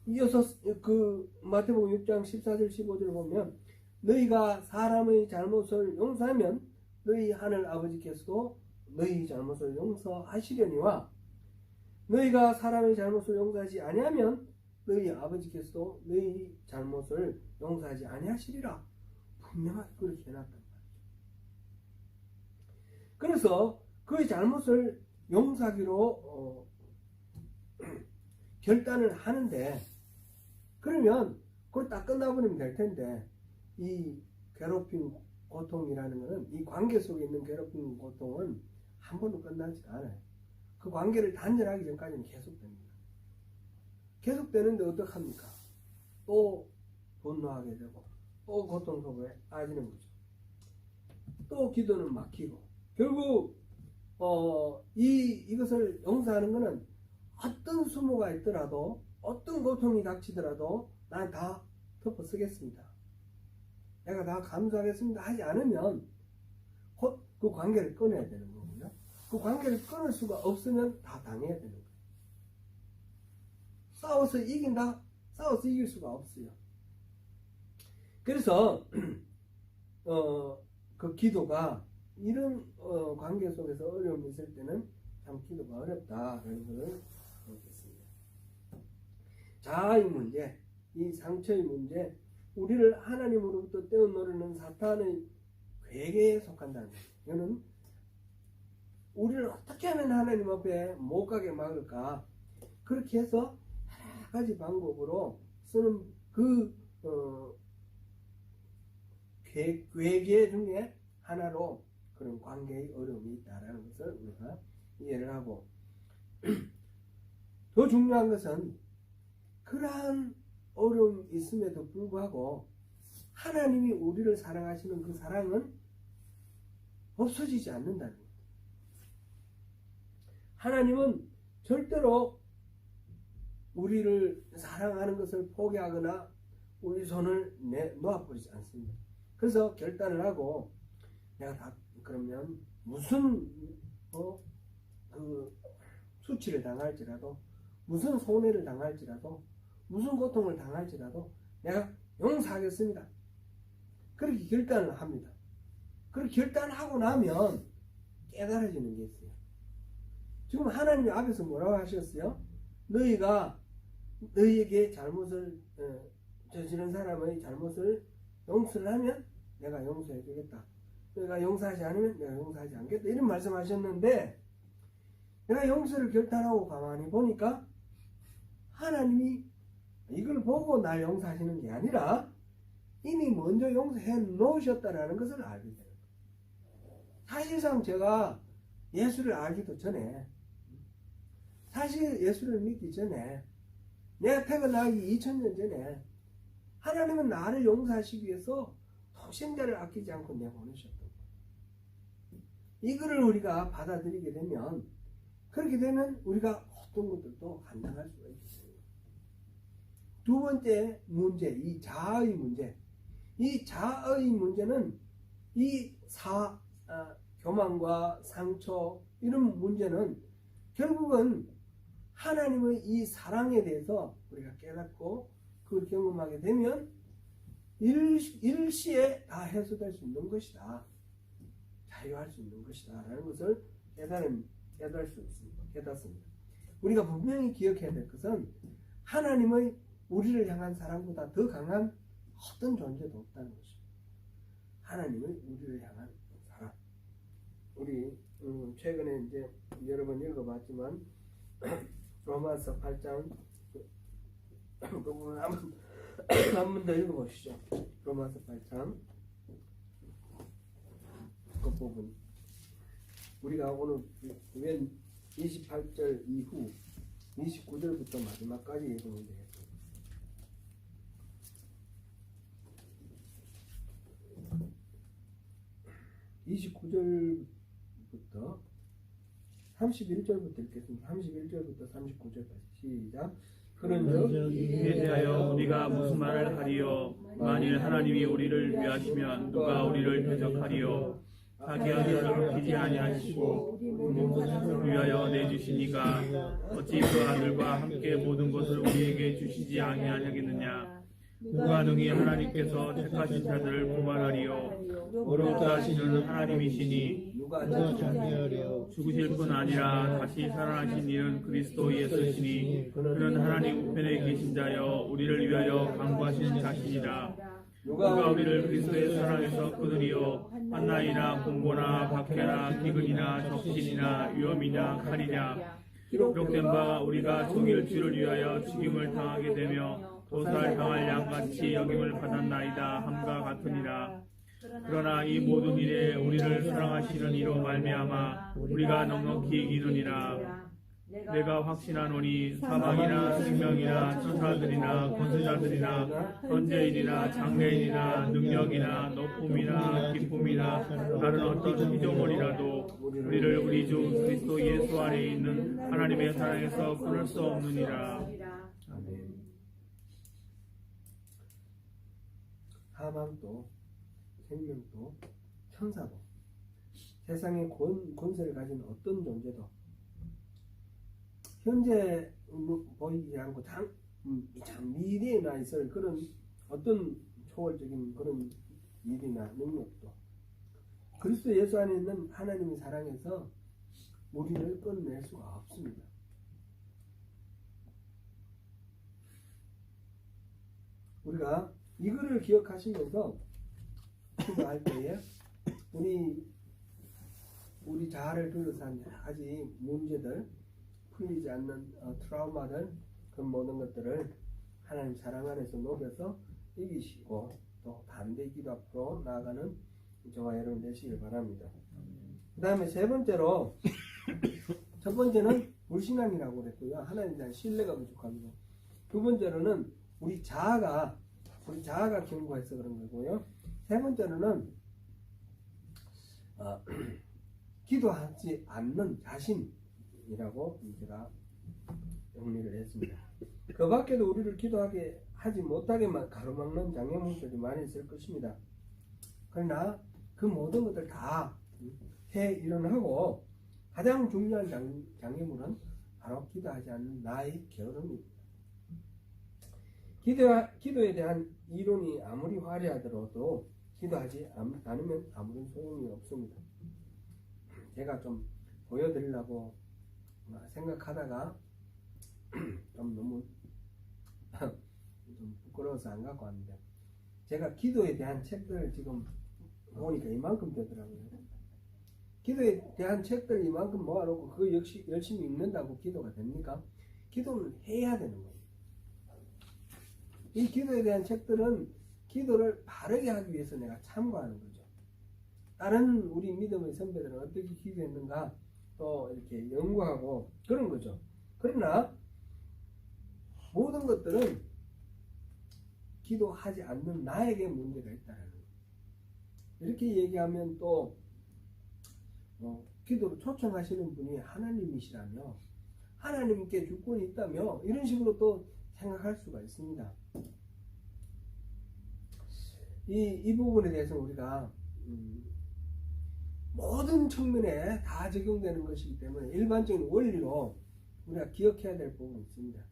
이어서 그 마태복음 6장 14절 15절을 보면 너희가 사람의 잘못을 용서하면 너희 하늘 아버지께서도 너희 잘못을 용서하시려니와 너희가 사람의 잘못을 용서하지 아니하면 너희 아버지께서도 너희 잘못을 용서하지 아니하시리라. 분명하게 그렇게 해놨단 말이죠. 그래서 그의 잘못을 용서하기로 결단을 하는데, 그러면 그걸 딱 끝나버리면 될 텐데, 이 괴롭힘 고통이라는 것은, 이 관계 속에 있는 괴롭힘 고통은 한 번도 끝나지 않아요. 그 관계를 단절하기 전까지는 계속됩니다. 계속되는데 어떡합니까? 또 분노하게 되고 또 고통 속에 빠지는 거죠. 또 기도는 막히고, 결국 이것을 용서하는 것은 어떤 수모가 있더라도, 어떤 고통이 닥치더라도 난 다 덮어 쓰겠습니다. 내가 다 감수하겠습니다 하지 않으면 곧 그 관계를 끊어야 되는 거고요. 그 관계를 끊을 수가 없으면 다 당해야 되는 거예요. 싸워서 이길 수가 없어요. 그래서 그 기도가 이런 관계 속에서 어려움이 있을 때는 참 기도가 어렵다라는 것을 보겠습니다. 자아의 문제, 이 상처의 문제, 우리를 하나님으로부터 떼어놓으려는 사탄의 괴계에 속한다는 거예요. 이거는 우리를 어떻게 하면 하나님 앞에 못 가게 막을까, 그렇게 해서 여러 가지 방법으로 쓰는 그 괴계 중에 하나로 그런 관계의 어려움이 있다는 것을 우리가 이해를 하고, 더 중요한 것은 그러한 어려움이 있음에도 불구하고 하나님이 우리를 사랑하시는 그 사랑은 없어지지 않는다는 것. 하나님은 절대로 우리를 사랑하는 것을 포기하거나 우리 손을 놓아버리지 않습니다. 그래서 결단을 하고, 내가 다 그러면 무슨 그 수치를 당할지라도, 무슨 손해를 당할지라도, 무슨 고통을 당할지라도 내가 용서하겠습니다. 그렇게 결단을 합니다. 그렇게 결단을 하고 나면 깨달아지는 게 있어요. 지금 하나님 앞에서 뭐라고 하셨어요? 너희가 너희에게 잘못을 저지른 사람의 잘못을 용서를 하면 내가 용서해 주겠다. 내가 용서하지 않으면 내가 용서하지 않겠다. 이런 말씀하셨는데 내가 용서를 결단하고 가만히 보니까 하나님이 이걸 보고 날 용서하시는 게 아니라 이미 먼저 용서해 놓으셨다라는 것을 알게 되는 거예요. 사실상 제가 예수를 알기도 전에, 사실 예수를 믿기 전에, 내가 태어나기 2000년 전에 하나님은 나를 용서하시기 위해서 독생자를 아끼지 않고 내보내셨던 거예요. 이거를 우리가 받아들이게 되면, 그렇게 되면 우리가 어떤 것들도 감당할 수가 있어요. 두 번째 문제, 이 자아의 문제. 이 자아의 문제는 이 교만과 상처 이런 문제는 결국은 하나님의 이 사랑에 대해서 우리가 깨닫고 그걸 경험하게 되면 일시에 다 해소될 수 있는 것이다. 자유할 수 있는 것이다. 라는 것을 깨달을 수 있습니다. 깨닫습니다. 우리가 분명히 기억해야 될 것은 하나님의 우리를 향한 사랑보다 더 강한 어떤 존재도 없다는 것입니다. 하나님의 우리를 향한 사랑. 우리 최근에 이제 여러 번 읽어봤지만 로마서 8장 그 부분 한 번 더 읽어보시죠. 로마서 8장 그 부분 우리가 오늘 웬 28절 이후 29절부터 마지막까지 읽으면 되겠습니다. 29절부터 31절부터 읽겠습니다. 31절부터 39절까지 시작. 그런즉 이에 대하여 우리가 무슨 말을 하리요? 만일 하나님이 우리를 위하시면 누가 우리를 대적하리요? 자기 아들을 아끼지 아니하시고 모든 위하여 내주시니까 어찌 그 아들과 함께 모든 것을 우리에게 주시지 아니하겠느냐? 누가 능히 하나님께서 택하신 자들을 고발하리요? 오로지 하시는 하나님이시니 누가 죽으실 뿐 아니라 다시 살아나신 이는 그리스도 예수시니 그는 하나님 우편에 계신 자여 우리를 위하여 간구하시는 자시니라. 누가 우리를 그리스도의 사랑에서 끊으리요? 한나이나 공고나 박해나 기근이나 적신이나 위험이나 칼이냐? 기록된 바 우리가 종일 주를 위하여 죽임을 당하게 되며 도살 당할 양같이 여김을 받았나이다 함과 같으니라. 그러나 이 모든 일에 우리를 사랑하시는 이로 말미암아 우리가 넉넉히 이기느니라. 내가 확신하노니 사망이나 생명이나 천사들이나 권세자들이나 현재인이나 장래인이나 능력이나 높음이나 기쁨이나 다른 어떤 피조물이라도 우리를 우리 주 그리스도 예수 안에 있는 하나님의 사랑에서 끊을 수 없느니라. 아멘. 사망도 생명도 천사도 세상의 권세를 가진 어떤 존재도 현재 보이지 않고 참 미래에 나 있을 그런 어떤 초월적인 그런 일이나 능력도 그리스도 예수 안에 있는 하나님의 사랑에서 우리를 끊어낼 수가 없습니다. 우리가 이거를 기억하시면서 기도할 때에 우리 자아를 둘러싼 여러 가지 문제들, 풀리지 않는 트라우마들, 그 모든 것들을 하나님 사랑 안에서 녹여서 이기시고 또 반대 기도 앞으로 나아가는 저와 여러분 되시길 바랍니다. 그 다음에 세 번째로 첫 번째는 불신앙이라고 그랬고요. 하나님에 대한 신뢰가 부족합니다. 두 번째로는 우리 자아가 견고해서 그런 거고요. 세 번째로는 기도하지 않는 자신이라고 제가 정리를 했습니다. 그 밖에도 우리를 기도하게 하지 못하게 가로막는 장애물들이 많이 있을 것입니다. 그러나 그 모든 것들 다 일어나고 가장 중요한 장애물은 바로 기도하지 않는 나의 게으름입니다. 기도에 대한 이론이 아무리 화려하더라도 기도하지 않으면 아무런 소용이 없습니다. 제가 좀 보여드리려고 생각하다가 좀 너무 좀 부끄러워서 안 갖고 왔는데 제가 기도에 대한 책들을 지금 보니까 이만큼 되더라고요. 기도에 대한 책들 이만큼 모아놓고 그거 역시 열심히 읽는다고 기도가 됩니까? 기도는 해야 되는 거예요. 이 기도에 대한 책들은 기도를 바르게 하기 위해서 내가 참고하는 거죠. 다른 우리 믿음의 선배들은 어떻게 기도했는가 또 이렇게 연구하고 그런 거죠. 그러나 모든 것들은 기도하지 않는 나에게 문제가 있다는 거예요. 이렇게 얘기하면 또 기도로 초청하시는 분이 하나님이시라며 하나님께 주권이 있다며 이런 식으로 또 생각할 수가 있습니다. 이 부분에 대해서 우리가 모든 측면에 다 적용되는 것이기 때문에 일반적인 원리로 우리가 기억해야 될 부분이 있습니다.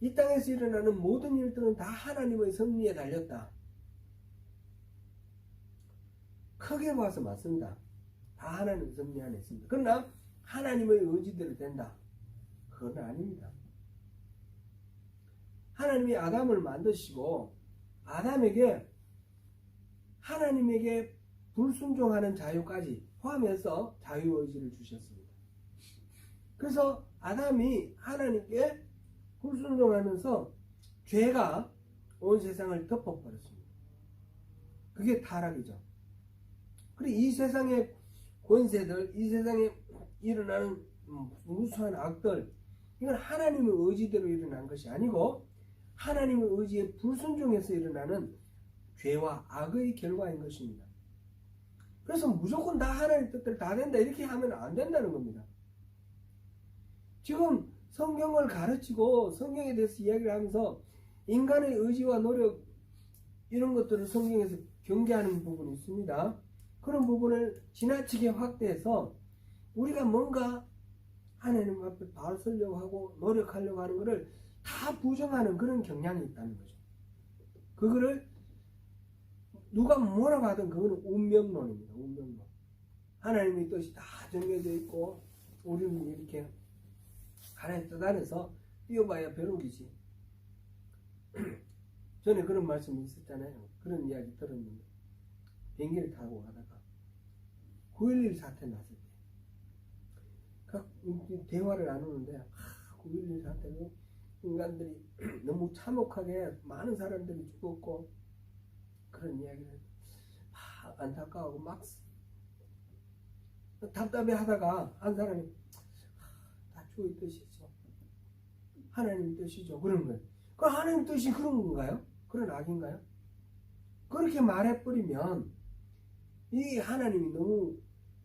이 땅에서 일어나는 모든 일들은 다 하나님의 섭리에 달렸다. 크게 봐서 맞습니다. 다 하나님의 섭리 안에 있습니다. 그러나 하나님의 의지대로 된다. 그건 아닙니다. 하나님이 아담을 만드시고 아담에게 하나님에게 불순종하는 자유까지 포함해서 자유의지를 주셨습니다. 그래서 아담이 하나님께 불순종하면서 죄가 온 세상을 덮어버렸습니다. 그게 타락이죠. 그리고 이 세상의 권세들, 이 세상에 일어나는 무수한 악들, 이건 하나님의 의지대로 일어난 것이 아니고 하나님의 의지에 불순종해서 일어나는 죄와 악의 결과인 것입니다. 그래서 무조건 다 하나님의 뜻대로 다 된다 이렇게 하면 안 된다는 겁니다. 지금 성경을 가르치고 성경에 대해서 이야기를 하면서 인간의 의지와 노력 이런 것들을 성경에서 경계하는 부분이 있습니다. 그런 부분을 지나치게 확대해서 우리가 뭔가 하나님 앞에 바로 서려고 하고 노력하려고 하는 것을 다 부정하는 그런 경향이 있다는 거죠. 그거를 누가 뭐라고 하든 그거는 운명론입니다. 운명론. 하나님의 뜻이 다 정해져 있고 우리는 이렇게 하나님 뜻 안에서 뛰어봐야 벼룩이지. 전에 그런 말씀이 있었잖아요. 그런 이야기 들었는데 비행기를 타고 가다가 9.11 사태 났을 때 대화를 나누는데 9.11 사태로 인간들이 너무 참혹하게 많은 사람들이 죽었고 그런 이야기를 안타까워하고 막 답답해 하다가 한 사람이 다 주의 뜻이죠. 하나님 뜻이죠. 그런 거예요. 그 하나님 뜻이 그런 건가요? 그런 악인가요? 그렇게 말해버리면 이 하나님이 너무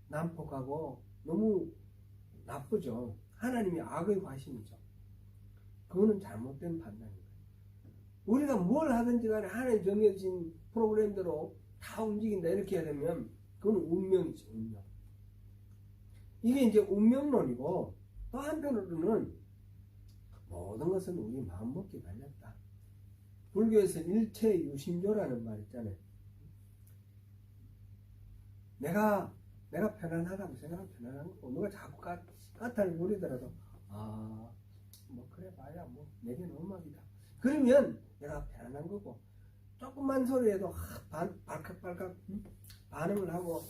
난폭하고 너무 나쁘죠. 하나님이 악의 과신이죠. 그거는 잘못된 판단입니다. 우리가 뭘 하든지 간에 하나님 정해진 프로그램대로 다 움직인다 이렇게 해야 되면 그건 운명이죠. 운명. 이게 이제 운명론이고 또 한편으로는 모든 것은 우리 마음먹기에 달렸다. 불교에서 일체유심조라는 말 있잖아요. 내가 편안하다고 생각하면 편안한 거고 누가 자꾸 까탈 부리더라도 뭐 그래 봐야 뭐 내게 음악이다. 그러면 내가 편안한 거고 조금만 소리해도 발칵발칵 반응을 하고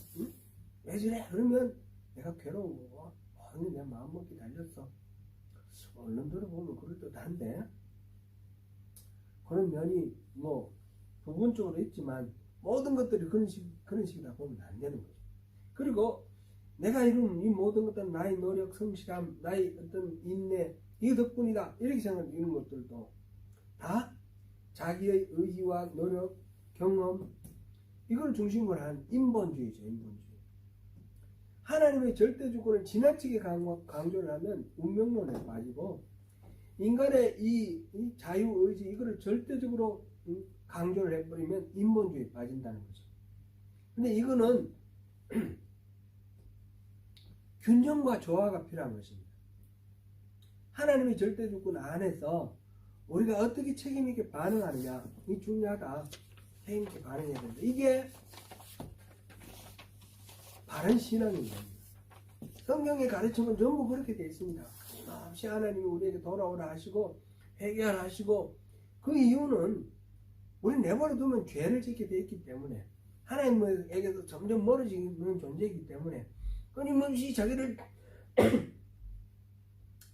왜 저래? 그러면 내가 괴로운 거고 오늘 내 마음먹기 달렸어. 얼른 들어보면 그럴 듯한데 그런 면이 뭐 부분적으로 있지만 모든 것들이 그런 식이다 보면 안 되는 거죠. 그리고 내가 이룬 이 모든 것들은 나의 노력, 성실함, 나의 어떤 인내 이 덕분이다 이렇게 생각하는 것들도 다 자기의 의지와 노력, 경험 이걸 중심으로 한 인본주의죠. 인본주의. 하나님의 절대 주권을 지나치게 강조를 하면 운명론에 빠지고 인간의 이 자유의지 이거를 절대적으로 강조를 해버리면 인본주의에 빠진다는 거죠. 근데 이거는 균형과 조화가 필요한 것입니다. 하나님의 절대 주권 안에서 우리가 어떻게 책임있게 반응하느냐 이 중요하다. 책임있게 반응해야 된다. 이게 바른 신앙인 겁니다. 성경의 가르침은 전부 그렇게 되어 있습니다. 끊임없이 하나님이 우리에게 돌아오라 하시고 회개하라 하시고 그 이유는 우리 내버려 두면 죄를 짓게 되어 있기 때문에, 하나님에게서 점점 멀어지는 존재이기 때문에 끊임없이 자기를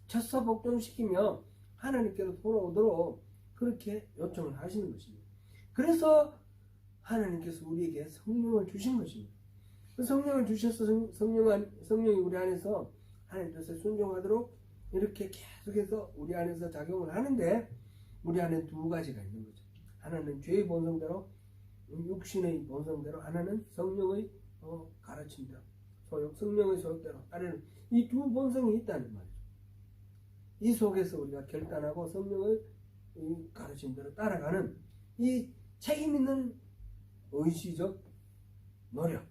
처사복종시키며 하나님께로 돌아오도록 그렇게 요청을 하시는 것입니다. 그래서 하나님께서 우리에게 성령을 주신 것입니다. 그 성령을 주셔서 성령이 우리 안에서 하나님 뜻에 순종하도록 이렇게 계속해서 우리 안에서 작용을 하는데, 우리 안에 두 가지가 있는 거죠. 하나는 죄의 본성대로, 육신의 본성대로, 하나는 성령의 가르침대로, 성령의 소욕대로 따르는 이 두 본성이 있다는 말이죠. 이 속에서 우리가 결단하고 성령의 가르침대로 따라가는 이 책임 있는 의지적 노력,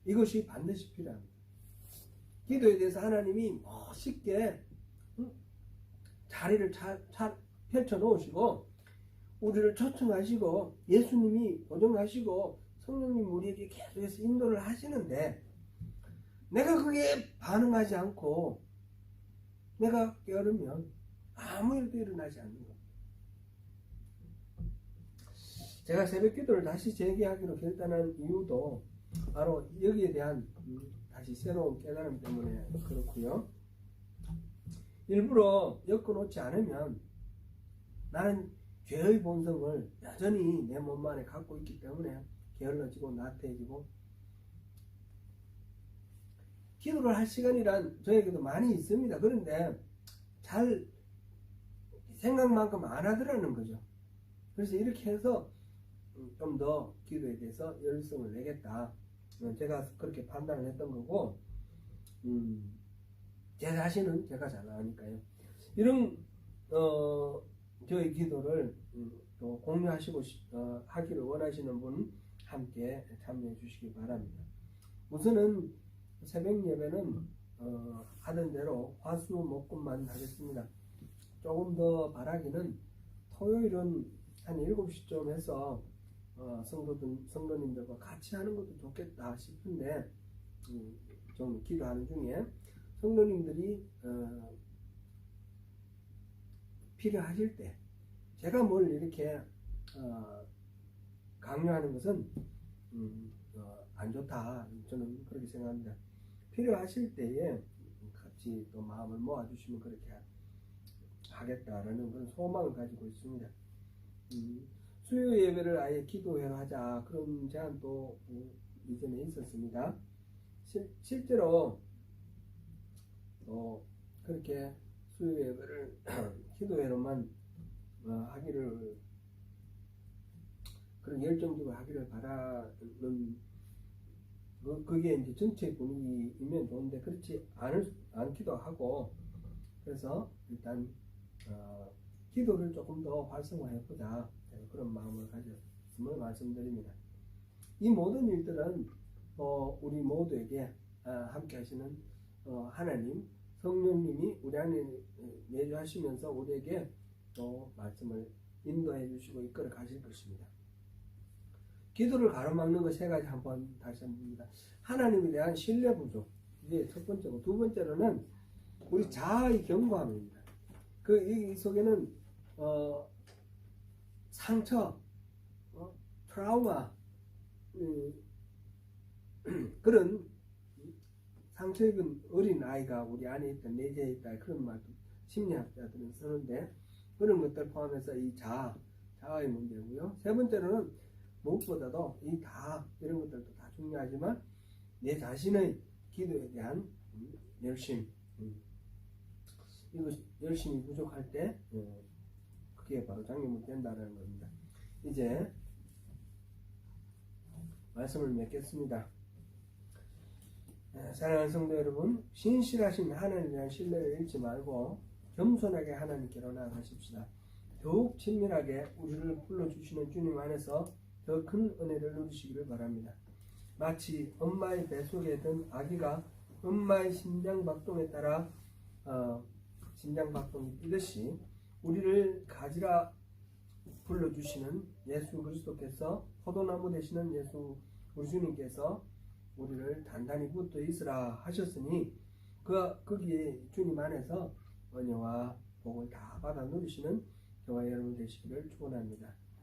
이것이 반드시 필요합니다. 기도에 대해서 하나님이 멋있게 자리를 펼쳐 놓으시고 우리를 초청하시고 예수님이 보정하시고 성령님 우리에게 계속해서 인도를 하시는데, 내가 그게 반응하지 않고 내가 깨어르면 아무 일도 일어나지 않는 겁니다. 제가 새벽 기도를 다시 재개하기로 결단한 이유도 바로 여기에 대한 다시 새로운 깨달음 때문에 그렇고요. 일부러 엮어놓지 않으면 나는 죄의 본성을 여전히 내 몸 안에 갖고 있기 때문에 게을러지고 나태해지고, 기도를 할 시간이란 저에게도 많이 있습니다. 그런데 잘 생각만큼 안 하더라는 거죠. 그래서 이렇게 해서 좀 더 기도에 대해서 열성을 내겠다, 제가 그렇게 판단을 했던 거고, 제 자신은 제가 잘 아니까요. 이런 저의 기도를 또 공유하시고 하기를 원하시는 분 함께 참여해 주시기 바랍니다. 우선은 새벽 예배는 하던 대로 화수목금만 하겠습니다. 조금 더 바라기는 토요일은 한 7시쯤 해서 성도님들과 같이 하는 것도 좋겠다 싶은데, 좀 기도하는 중에 성도님들이 필요하실 때, 제가 뭘 이렇게 강요하는 것은 안 좋다, 저는 그렇게 생각합니다. 필요하실 때에 같이 또 마음을 모아주시면 그렇게 하겠다라는 그런 소망을 가지고 있습니다. 수요 예배를 아예 기도회로 하자, 그런 제안도 이전에 있었습니다. 실제로 그렇게 수요 예배를 기도회로만 하기를, 그런 열정적으로 하기를 바라는, 그게 이제 전체 분위기이면 좋은데 그렇지 않기도 하고, 그래서 일단 기도를 조금 더 활성화해보자, 그런 마음을 가졌음을 말씀드립니다. 이 모든 일들은 우리 모두에게 함께 하시는 하나님 성령님이 우리 안에 내주하시면서 우리에게 또 말씀을 인도해 주시고 이끌어 가실 것입니다. 기도를 가로막는 것 세 가지 다시 한번 봅니다. 하나님에 대한 신뢰 부족, 이게 첫 번째고, 두 번째로는 우리 자아의 견고함입니다. 이 속에는 상처, 트라우마, 그런 상처 입은 어린 아이가 우리 안에 있다, 내재해 있다, 그런 말도 심리학자들은 쓰는데, 그런 것들 포함해서 이 자아의 문제고요. 세 번째로는 무엇보다도 이런 것들도 다 중요하지만 내 자신의 기도에 대한 열심, 이거 열심이 부족할 때 그게 바로 장애물이 된다는 겁니다. 이제 말씀을 맺겠습니다. 사랑하는 성도 여러분, 신실하신 하나님에 대한 신뢰를 잃지 말고 겸손하게 하나님께로 나아가십시다. 더욱 친밀하게 우리를 불러주시는 주님 안에서 더 큰 은혜를 누리시기를 바랍니다. 마치 엄마의 뱃속에 든 아기가 엄마의 심장박동에 따라 심장박동이 뛰듯이 우리를 가지라 불러주시는 예수 그리스도께서, 포도나무 되시는 예수 우리 주님께서 우리를 단단히 붙어 있으라 하셨으니, 거기에 주님 안에서 은혜와 복을 다 받아 누리시는 저와 여러분 되시기를 축원합니다.